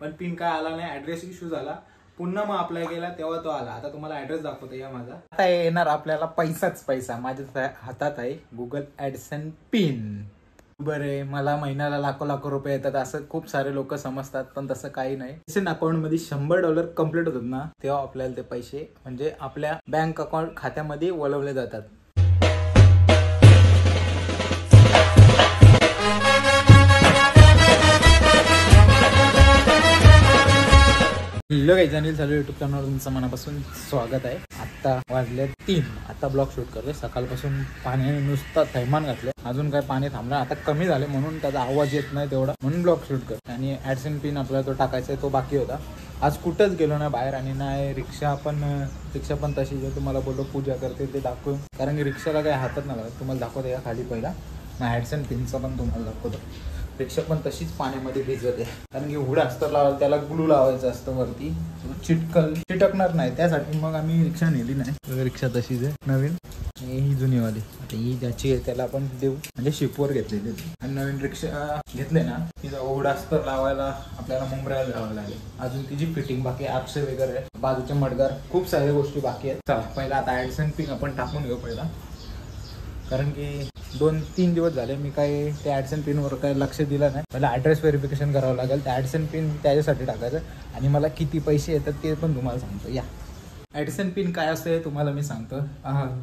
पण पिन काय आला नाही, ऍड्रेस इश्यू झाला. पुन्हा मग अप्लाय केला तेव्हा तो आला. आता तुम्हाला ऍड्रेस दाखवतो या माझा. आता येणार आपल्याला पैसाच पैसा. माझ्या हातात आहे गुगल ऍडसेन्स पिन. बरे मला महिन्याला लाखो रुपये येतात असं खूप सारे लोक समजतात, पण तसं काही नाही. ऍडसेन्स अकाउंट मध्ये $100 कम्प्लीट होतात ना, तेव्हा आपल्याला ते पैसे म्हणजे आपल्या बँक अकाउंट खात्यामध्ये वळवले जातात. हॅलो गाईज, अनिल चालू युट्यूब चॅनलवर तुमचं मनापासून स्वागत आहे. आता वाजले 3. आता ब्लॉग शूट करतोय. सकाळपासून पाण्याने नुसतं थैमान घातलं. अजून काय पाणी थांबलं, आता कमी झाले म्हणून त्याचा आवाज येत नाही तेवढा, म्हणून ब्लॉग शूट करतो. आणि ऍडसेन्स पिन आपल्याला तो टाकायचा आहे, तो बाकी होता. आज कुठंच गेलो ना बाहेर, आणि नाही रिक्षा पण तशी जे तुम्हाला बोललो पूजा करते ते दाखवून, कारण की रिक्षाला काही हातात नाही लागत. तुम्हाला दाखवतो या खाली पहिला मग ऍडसेन्स पिनचा पण तुम्हाला दाखवतो. रिक्षा पण तशीच पाण्यामध्ये भिजत आहे, कारण की हुड अस्तर लावायला त्याला ग्लू लावायचं असतं वरती, चिटकणार नाही. त्यासाठी मग आम्ही रिक्षा नेली नाही. रिक्षा तशीच आहे नवीन, ही जुनीवाली. आता ही ज्याची आहे त्याला आपण देऊ, म्हणजे शिपवर घेतलेली. आणि नवीन रिक्षा घेतले ना, तिचा हुड अस्तर लावायला आपल्याला मुंबईला जावं लागेल. अजून तिची फिटिंग बाकी, आरसे वगैरे, बाजूचे मडगार, खूप साऱ्या गोष्टी बाकी आहेत. चला पहिला आता ऍडसेन्स पिन आपण टाकून घेऊ पहिला, कारण की 2-3 दिवस झाले मी काही त्या ऍडसेन्स पिनवर काही लक्ष दिलं नाही. मला ॲड्रेस व्हेरिफिकेशन करावं लागेल. त्या ऍडसेन्स पिन त्याच्यासाठी टाकायचं, आणि मला किती पैसे येतात ते पण तुम्हाला सांगतो. या ऍडसेन्स पिन काय असतं हे तुम्हाला मी सांगतो.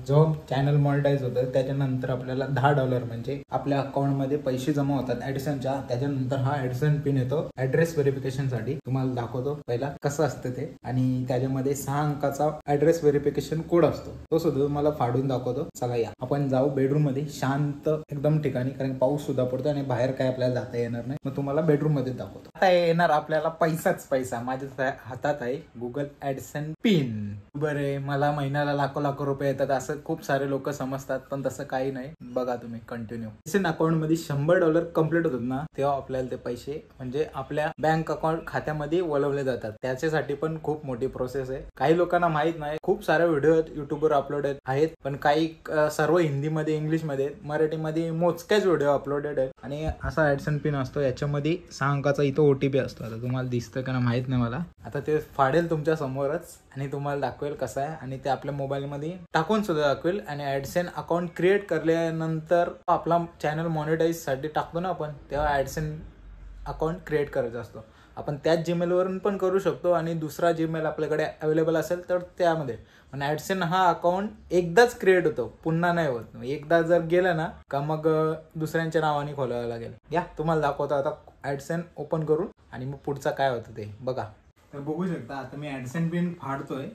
जो चॅनल मॉनिटाईज होतं त्याच्यानंतर आपल्याला $10 म्हणजे आपल्या अकाउंटमध्ये पैसे जमा होतात ऍडसेन्सच्या. त्याच्यानंतर हा ऍडसेन्स पिन येतो ऍड्रेस व्हेरिफिकेशनसाठी. तुम्हाला दाखवतो पहिला कसं असतं ते, आणि त्याच्यामध्ये 6 अंकाचा ऍड्रेस व्हेरिफिकेशन कोड असतो, तो सुद्धा तुम्हाला फाडून दाखवतो. चला या आपण जाऊ बेडरूम मध्ये, शांत एकदम ठिकाणी, कारण पाऊस सुद्धा पडतो आणि बाहेर काय आपल्याला जाता येणार नाही. मग तुम्हाला बेडरूम मध्ये दाखवतो. आता येणार आपल्याला पैसाच पैसा. माझ्या हातात आहे गुगल ऍडसेन्स पिन. बरे मला महिन्याला लाखो रुपये येतात असं खूप सारे लोक समजतात, पण तसं काही नाही. बघा तुम्ही कंटिन्यू. ऍडसेन्स अकाउंट मध्ये $100 कम्प्लीट होतात ना, तेव्हा आपल्याला ते पैसे म्हणजे आपल्या बँक अकाउंट खात्यामध्ये वळवले जातात. त्याच्यासाठी पण खूप मोठी प्रोसेस आहे. काही लोकांना माहित नाही. खूप सारे व्हिडिओ युट्यूबवर अपलोड आहेत, पण काही सर्व हिंदीमध्ये, इंग्लिशमध्ये, मराठीमध्ये मोजक्याच व्हिडिओ अपलोडेड आहेत. आणि असा ऍडसेन्स पिन असतो, याच्यामध्ये 6 अंकाचा इथं OTP असतो. आता तुम्हाला दिसतं का माहित नाही मला. आता ते फाडेल तुमच्या समोरच आणि तुम्हाला दाखवेल कसं आहे, आणि ते आपल्या मोबाईलमध्ये टाकून सुद्धा दाखवेल. आणि ऍडसेन्स अकाउंट क्रिएट केल्यानंतर आपला चॅनल मॉनिटाईज साठी टाकतो ना आपण, तेव्हा ऍडसेन्स अकाउंट क्रिएट करायचा असतो. आपण त्याच जीमेल वरून पण करू शकतो, आणि दुसरा जीमेल आपल्याकडे अवेलेबल असेल तर त्यामध्ये. पण ऍडसेन्स हा अकाउंट एकदाच क्रिएट होतो, पुन्हा नाही होत. एकदा जर गेलं ना का मग दुसऱ्यांच्या नावाने खोलावं लागेल. या तुम्हाला दाखवतो आता ऍडसेन्स ओपन करून, आणि मग पुढचा काय होतं ते बघा. तर बघू शकता आता मी ऍडसेन्स पिन फाडतोय.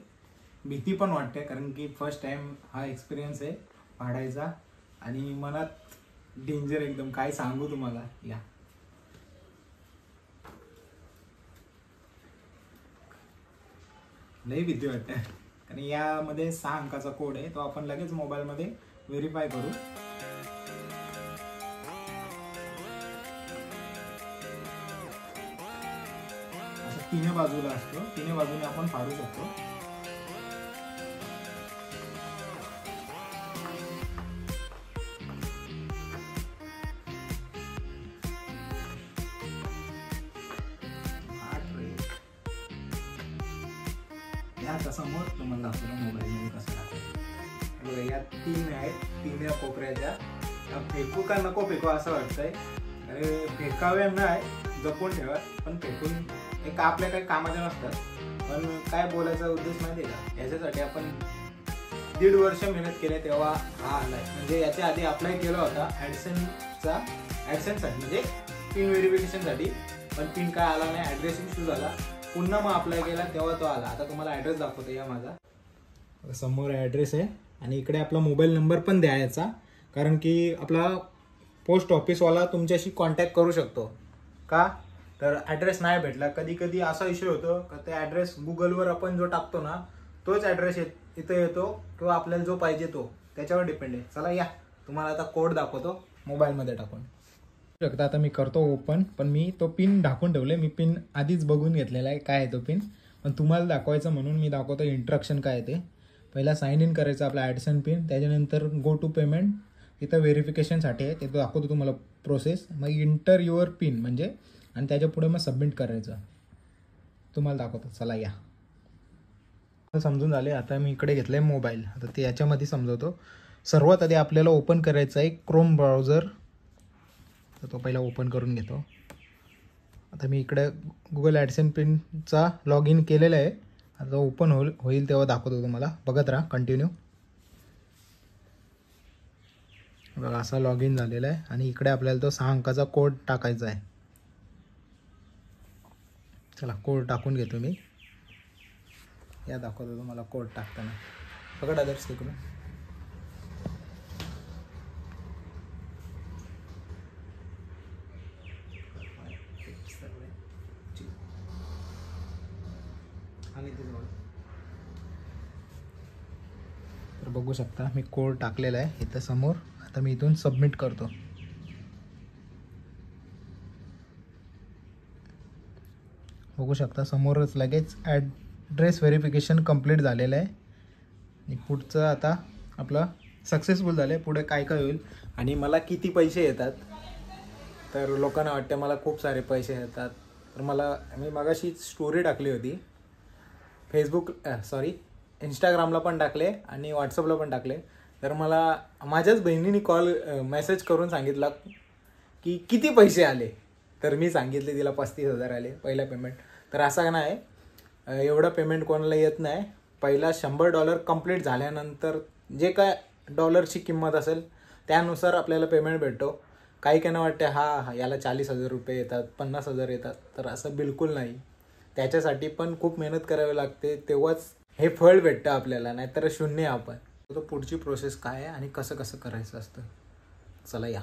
भीती पण वाटते, कारण की फर्स्ट टाइम हा एक्सपिरियन्स आहे फाडायचा, आणि मनात डेंजर एकदम, काय सांगू तुम्हाला. या लई भीती वाटते, कारण यामध्ये 6 अंकाचा कोड आहे, तो आपण लगेच मोबाईलमध्ये व्हेरीफाय करू. असं 3 बाजूला असतो, 3 बाजूने आपण फाडू शकतो. याचा समोर तुम्हाला दाखवलं मोबाईलमध्ये कसं टाकायचं. या 3 आहेत, 3 कोपऱ्याच्या. फेकू का नको फेकू असं वाटतंय. अरे फेकाव्या नाही, जपून ठेवा, पण फेकून एक आपल्या काही कामाच्या नसतात. पण काय बोलायचा उद्देश माहिती आहे का, याच्यासाठी आपण 1.5 वर्ष मेहनत केली तेव्हा हा आलाय. म्हणजे याच्या आधी अप्लाय केला होता ऍडसेन्ससाठी, म्हणजे पिन व्हेरिफिकेशनसाठी, पण पिन काय आला नाही, ऍड्रेस इश्यू झाला. पुन्हा मग अप्लाय केला तेव्हा तो आला. आता तुम्हाला ऍड्रेस दाखवतो. या माझा समोर ऍड्रेस आहे, आणि इकडे आपला मोबाईल नंबर पण द्यायचा, कारण की आपला पोस्ट ऑफिसवाला तुमच्याशी कॉन्टॅक्ट करू शकतो. का तर ऍड्रेस नाही भेटला, कधी कधी असा इश्यू होतो का ते ऍड्रेस गुगलवर आपण जो टाकतो ना, तोच ऍड्रेस इथं येतो, किंवा आपल्याला जो पाहिजे तो, त्याच्यावर डिपेंड आहे. चला या तुम्हाला आता कोड दाखवतो मोबाईलमध्ये टाकून. शकता आता मी करतो ओपन, पण मी तो पिन ढाकून ठेवले. मी पिन आधीच बघून घेतलेला आहे काय आहे तो पिन, पण तुम्हाला दाखवायचं म्हणून मी दाखवतो इंस्ट्रक्शन काय ते. पहिला साइन इन करायचं आपला ऍडसेन्स पिन, त्याच्यानंतर गो टू पेमेंट, इथं व्हेरिफिकेशनसाठी आहे ते दाखवतो तुम्हाला प्रोसेस. मग इंटर युअर पिन म्हणजे, आणि त्याच्या पुढे मग सबमिट करायचं. तुम्हाला दाखवतो, चला या. समजून झाले. आता मी इकडे घेतलं आहे मोबाईल. आता ते याच्यामध्ये समजवतो. सर्वात आधी आपल्याला ओपन करायचं आहे क्रोम ब्राउझर. तर तो पहिला ओपन करून घेतो. आता मी इकडे गुगल ॲडसेन्स पिनचा लॉग इन केलेला आहे. आता ओपन होईल तेव्हा दाखवतो तुम्हाला. बघत राहा, कंटिन्यू. बघा असा लॉग इन झालेला आहे आणि इकडे आपल्याला तो 6 अंकाचा कोड टाकायचा आहे. चला कोड टाकून घेतो मी. या दाखवतो तुम्हाला कोड टाकताना. बघा आदर्श तिकडून. तर बघू शकता मी कोड टाकलेला आहे इथं समोर. आता मी इथून सबमिट करतो. बघू शकता समोरच लगेच ॲड्रेस व्हेरिफिकेशन कंप्लीट झालेलं आहे. आणि पुढचं आता आपलं सक्सेसफुल झालं आहे. पुढे काय काय होईल आणि मला किती पैसे येतात. तर लोकांना वाटतं मला खूप सारे पैसे येतात. तर मी मगाशी स्टोरी टाकली होती इंस्टाग्रामला पण टाकले आणि व्हॉट्सअपला पण टाकले. तर मला माझ्याच बहिणीने मेसेज करून सांगितला की किती पैसे आले. तर मी सांगितले तिला 35,000 आले पहिला पेमेंट. तर असा नाही, एवढं पेमेंट कोणाला येत नाही. पहिला $100 कंप्लीट झाल्यानंतर जे काय डॉलरची किंमत असेल त्यानुसार आपल्याला पेमेंट भेटतो. काही काहींना वाटते याला 40,000 रुपये येतात, 50,000 येतात. तर असं बिलकुल नाही. त्याच्यासाठी पण खूप मेहनत करावी लागते, तेव्हाच हे फळ भेटतं आपल्याला, नाहीतर शून्य आपण. तो पुढची प्रोसेस काय आहे आणि कसं कसं करायचं असतं, चला या.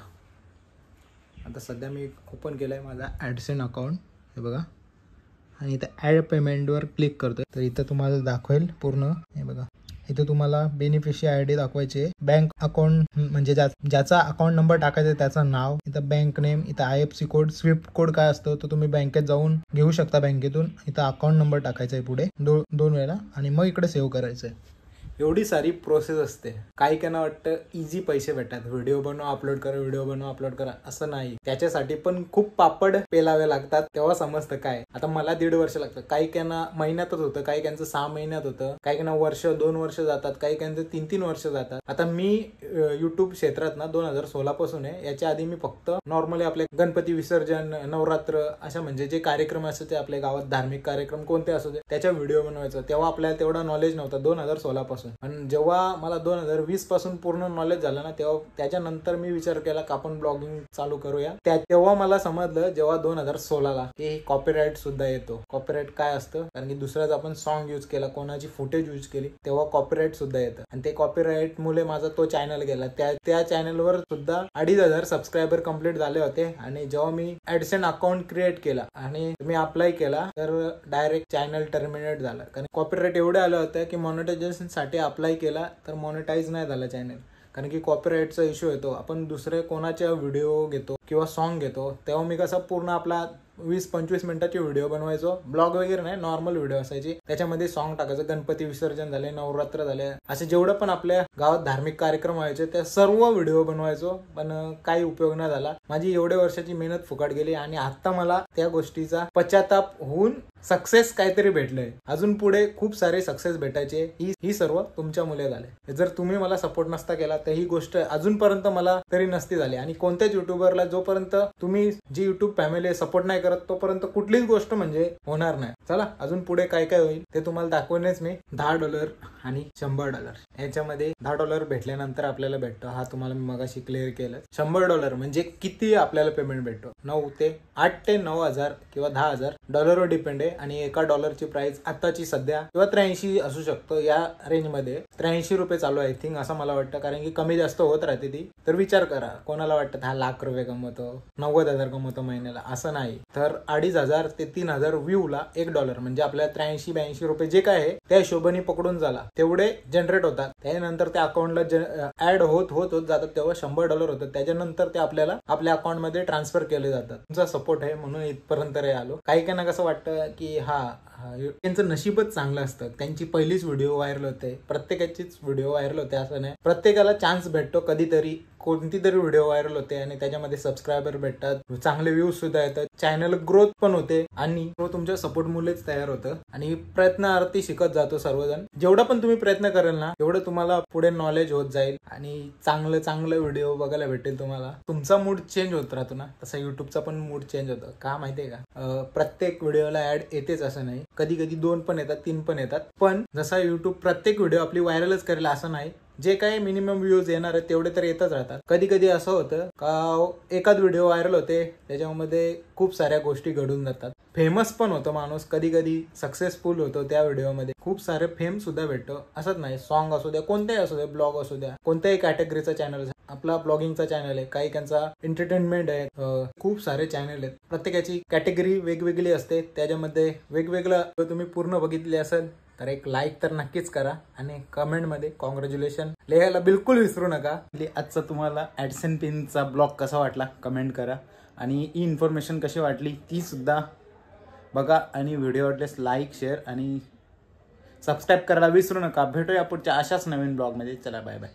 आता सध्या मी ओपन केलं आहे माझा ॲडसेन्स अकाउंट. हे बघा आणि इथं ॲड पेमेंटवर क्लिक करतो. तर इथं तुम्हाला दाखवेल पूर्ण. हे बघा इथं तुम्हाला बेनिफिशियरी आय डी दाखवायचे. बँक अकाउंट म्हणजे ज्याचा अकाउंट नंबर टाकायचा आहे त्याचं नाव. इथं बँक नेम, इथं IFSC कोड, स्विफ्ट कोड काय असतो तो तुम्ही बँकेत जाऊन घेऊ शकता बँकेतून. इथं अकाउंट नंबर टाकायचा आहे पुढे 2 वेळा आणि मग इकडे सेव्ह करायचं आहे. एवढी सारी प्रोसेस असते. काही काहींना वाटतं इझी पैसे भेटतात, व्हिडिओ बनवा अपलोड करा, असं नाही. त्याच्यासाठी पण खूप पापड पेलावे लागतात, तेव्हा समजतं काय. आता मला 1.5 वर्ष लागतं, काही काहींना महिन्यातच होतं, काही काहींचं 6 महिन्यात होतं, काही काहींना वर्ष 2 वर्ष जातात, काही काहींचं 3-3 वर्ष जातात. आता मी युट्यूब क्षेत्रात ना 2016 पासून आहे. याच्या आधी मी फक्त नॉर्मली आपले गणपती विसर्जन, नवरात्र अशा म्हणजे जे कार्यक्रम असतात ते आपल्या गावात धार्मिक कार्यक्रम कोणते असू दे त्याच्या व्हिडिओ बनवायचं. तेव्हा आपल्याला तेवढा नॉलेज नव्हता 2016 पासून. पण जेव्हा मला 2020 पासून पूर्ण नॉलेज झालं ना, तेव्हा त्याच्यानंतर मी विचार केला की आपण ब्लॉगिंग चालू करूया. तेव्हा मला समजलं जेव्हा 2016ला की कॉपीराईट सुद्धा येतो. कॉपीराईट काय असतं, कारण की दुसऱ्याचा आपण सॉन्ग यूज केला, कोणाची फुटेज यूज केली, तेव्हा कॉपीराईट सुद्धा येतं. आणि ते कॉपीराईट मुळे माझा तो चॅनल गेला. त्या चॅनलवर सुद्धा 2,500 सबस्क्रायबर कंप्लीट झाले होते. आणि जेव्हा मी ॲडसेन्स अकाउंट क्रिएट केला आणि मी अप्लाय केला तर डायरेक्ट चॅनल टर्मिनेट झालं. कारण कॉपीराईट एवढे आलं होतं की मॉनिटायझेशन साठी अप्लाय केला तर मॉनिटाईज नाही झालं चॅनल. कारण की कॉपीराईटचा इश्यू येतो. आपण दुसरे कोणाच्या व्हिडिओ घेतो किंवा सॉन्ग घेतो तेव्हा मी कसं पूर्ण आपला 20-25 मिनिटाची व्हिडिओ बनवायचो. ब्लॉग वगैरे नाही, नॉर्मल व्हिडिओ असायची. त्याच्यामध्ये सॉन्ग टाकायचं. गणपती विसर्जन झाले, नवरात्र झाले, असे जेवढं पण आपल्या गावात धार्मिक कार्यक्रम व्हायचे त्या सर्व व्हिडिओ बनवायचो. पण काही उपयोग नाही झाला. माझी एवढ्या वर्षाची मेहनत फुकट गेली आणि आता मला त्या गोष्टीचा पश्चाताप होऊन सक्सेस काहीतरी भेटलंय. अजून पुढे खूप सारे सक्सेस भेटायचे. ही सर्व तुमच्यामुळे झाले. जर तुम्ही मला सपोर्ट नसता केला तर ही गोष्ट अजूनपर्यंत मला तरी नसती झाली. आणि कोणत्याच युट्यूबरला जोपर्यंत तुम्ही जी युट्यूब फॅमिली सपोर्ट नाही करत तोपर्यंत कुठलीच गोष्ट म्हणजे होणार नाही. चला अजून पुढे काय काय होईल ते तुम्हाला दाखवणेच मी. $10 आणि $100 याच्यामध्ये $10 भेटल्यानंतर आपल्याला भेटतो. हा तुम्हाला मी मगाशी क्लिअर केलं. $100 म्हणजे किती आपल्याला पेमेंट भेटतो, 8 ते 9,000 किंवा $10,000 डिपेंड आहे. आणि एका डॉलरची प्राइस आताची सध्या किंवा 83 असू शकतो. या रेंजमध्ये 83 रुपये चालू आहे आय थिंक, असं मला वाटतं. कारण की कमी जास्त होत राहते ती. तर विचार करा, कोणाला वाटतं हा लाख रुपये कमवतो, 90,000 कमवतो महिन्याला, असं नाही. तर 2,500 ते 3,000 व्ह्यूला $1 म्हणजे आपल्याला 83-82 रुपये जे काय आहे त्या हिशोबाने पकडून झाला तेवढे जनरेट होतात. त्यानंतर त्या अकाउंटला ऍड होत जातात तेव्हा $100 होतात. त्याच्यानंतर ते आपल्याला आपल्या अकाउंटमध्ये ट्रान्सफर केले जातात. तुमचा सपोर्ट आहे म्हणून इथपर्यंत आलो. काही काहींना कसं वाटतं की त्यांचं नशीबच चांगलं असतं, त्यांची पहिलीच व्हिडिओ व्हायरल होते, प्रत्येकाचीच व्हिडिओ व्हायरल होते असं नाही. प्रत्येकाला चान्स भेटतो कधीतरी कोणती तरी व्हिडिओ व्हायरल होते आणि त्याच्यामध्ये सबस्क्रायबर भेटतात, चांगले व्ह्यूज सुद्धा येतात, चॅनल ग्रोथ पण होते आणि तुमच्या सपोर्ट मुळेच तयार होतं आणि प्रयत्नार्थी शिकत जातो सर्वजण. जेवढा पण तुम्ही प्रयत्न कराल ना तेवढं तुम्हाला पुढे नॉलेज होत जाईल आणि चांगलं चांगलं व्हिडिओ बघायला भेटेल तुम्हाला. तुमचा मूड चेंज होत राहतो ना, तसा युट्यूबचा पण मूड चेंज होतं. का माहितीये का, प्रत्येक व्हिडिओला ऍड येतेच असं नाही, कधी कधी 2 पण येतात, 3 पण येतात. पण जसा युट्यूब प्रत्येक व्हिडिओ आपली व्हायरलच करेल असं नाही, जे काही मिनिमम व्ह्यूज येणार आहेत तेवढे तर येतच राहतात. कधी कधी असं होतं का एखाद व्हिडिओ व्हायरल होते, त्याच्यामध्ये खूप साऱ्या गोष्टी घडून जातात, फेमस पण होतो माणूस, कधी कधी सक्सेसफुल होतो त्या व्हिडिओमध्ये, खूप सारे फेम सुद्धा भेटतो. असंच नाही, सॉन्ग असू द्या, कोणत्याही असू द्या, ब्लॉग असू द्या, कोणत्याही कॅटेगरीचा चॅनल. आपला ब्लॉगिंगचा चॅनल आहे, काही त्यांचा एंटरटेनमेंट आहे, खूप सारे चॅनल आहेत. प्रत्येकाची कॅटेगरी वेगवेगळी असते, त्याच्यामध्ये वेगवेगळं तुम्ही पूर्ण बघितले असेल तर एक लाईक तर नक्कीच करा आणि कमेंटमध्ये कॉंग्रॅच्युलेशन लिहायला बिलकुल विसरू नका. आजचा तुम्हाला ॲडसेंट पिनचा ब्लॉग कसा वाटला कमेंट करा आणि ही इन्फॉर्मेशन कशी वाटली ती सुद्धा बघा आणि व्हिडिओ वाटल्यास लाईक, शेअर आणि सबस्क्राईब करायला विसरू नका. भेटूया पुढच्या अशाच नवीन ब्लॉगमध्ये. चला बाय बाय.